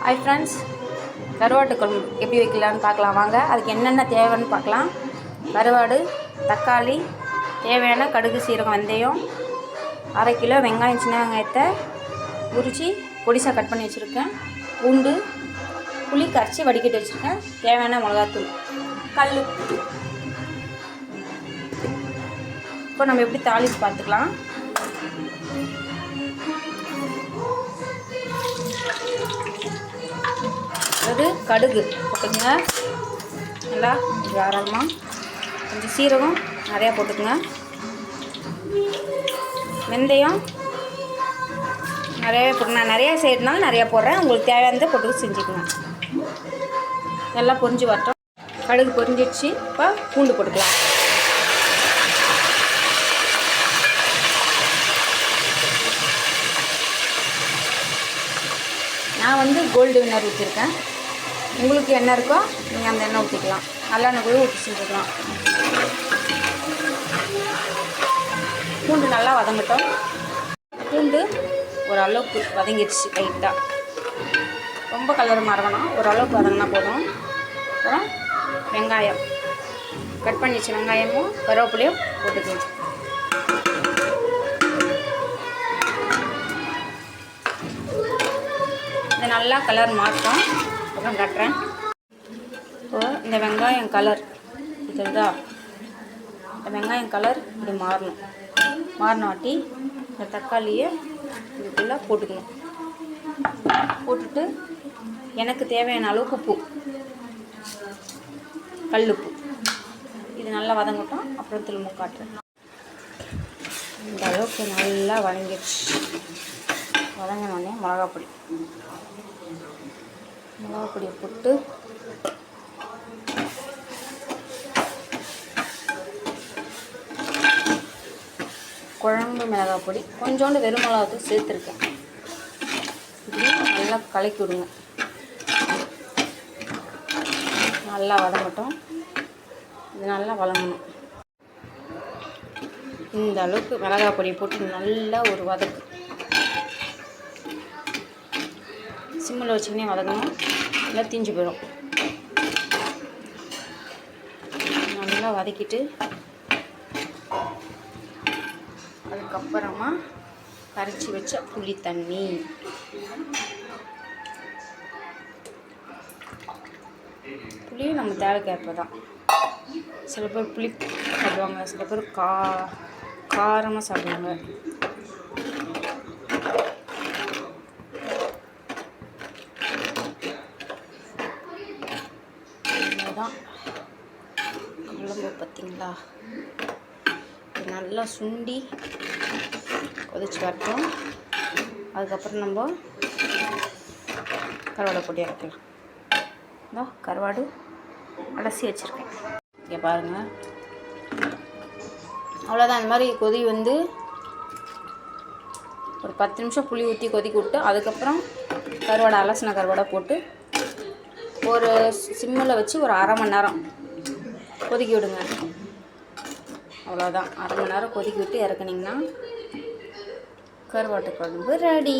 Hi friends, கருவாட்டு குழம்பு எப்படி வைக்கலான்னு பார்க்கலாம் வாங்க. அதுக்கு என்னென்ன தேவைன்னு பார்க்கலாம். கருவாடு, தக்காளி, தேவையான கடுகு, சீரகம், வெந்தயம், 1/2 கிலோ வெங்காயம், சின்ன வெங்காயத்தை உரித்து பொடிசாக கட் பண்ணி வச்சுருக்கேன். பூண்டு, புளி கரைச்சி வடிகட்டி வச்சுருக்கேன். தேவையான மிளகாத்தூள், கல். இப்போ நம்ம எப்படி தாளித்து பார்த்துக்கலாம். அது கடுகு போட்டுக்குங்க, நல்லா தாராளமாக. கொஞ்சம் சீரகம் நிறையா போட்டுக்குங்க. வெந்தயம் நிறையாவே போட்டு, நான் நிறையா செய்யறதுனால நிறையா போடுறேன். உங்களுக்கு தேவையானதை போட்டு செஞ்சுக்கோங்க. நல்லா பொரிஞ்சு வரட்டும். கடுகு பொரிஞ்சிடுச்சு. இப்போ பூண்டு போட்டுக்கலாம். நான் கோல்டு வின்னர் ஊற்றிருக்கேன். உங்களுக்கு எண்ணெய் இருக்கோ நீங்கள் அந்த எண்ணெய் ஊற்றிக்கலாம். நல்லெண்ணெய் கூட ஊற்றி செஞ்சுக்கலாம். பூண்டு நல்லா வதங்கட்டும். பூண்டு ஓரளவுக்கு வதங்கிடுச்சு லைட்டாக, ரொம்ப கலர் மாறணும். ஓரளவுக்கு வதங்கினா போதும். அப்புறம் வெங்காயம் கட் பண்ணி வச்சு வெங்காயமும் கருவேப்பிலையும் போட்டுக்கலாம். இது நல்லா கலர் மாற்றோம். அப்புறம் காட்டுறேன். இப்போது இந்த வெங்காயம் கலர் இதுதா, இந்த வெங்காயம் கலர் இப்படி மாறணும். மாறினாட்டி இந்த தக்காளியை இதுக்குள்ளே போட்டுக்கணும். போட்டுட்டு எனக்கு தேவையான அளவுக்கு உப்பு, கல்லுப்பு, இது நல்லா வதங்கட்டும். அப்புறம் திரும்ப காட்டுறேன். இந்த அளவுக்கு நல்லா வதங்கிடுச்சு. வதங்கினோடனே மிளகாப்பொடியை போட்டு குழம்பு மிளகாப்பொடி கொஞ்சோண்டு வெறும் மிளகாத்தூள் சேர்த்துருக்கேன். இப்படி நல்லா கலக்கி விடுங்க. நல்லா வதங்கட்டும். இது நல்லா வதங்கணும். இந்த அளவுக்கு மிளகாப்பொடியை போட்டு நல்லா ஒரு வதக்கு. சிம்மில் வச்சுக்கினே வதக்கணும். நல்லா தீஞ்சு போயிடும். நல்லா வதக்கிட்டு அதுக்கப்புறமா கரைச்சி வச்ச புளி தண்ணி, புளியும் நம்ம தேவைக்கேற்ப தான். சில பேர் புளி சாப்பிடுவாங்க, சில பேர் காரமாக சாப்பிடுவாங்க. தான் குழம்பு பார்த்திங்களா, நல்லா சுண்டி கொதிச்சு வரட்டும். அதுக்கப்புறம் நம்ம கருவாடை பொடி இறக்கலாம். இதோ கருவாடு அலசி வச்சுருக்கேன். இங்கே பாருங்கள். அவ்வளோதான். இந்த மாதிரி கொதி ஒரு 10 நிமிஷம் புளி ஊற்றி கொதிக்க விட்டு அதுக்கப்புறம் கருவாடை, அலசின கருவாடை போட்டு ஒரு சிம்மில் வச்சு ஒரு 1/2 மணி நேரம் கொதிக்க விடுங்க. அவ்வளோதான். 1/2 மணி நேரம் கொதிக்க விட்டு இறக்குனிங்கன்னா கருவாட்டு குழம்பு ரெடி.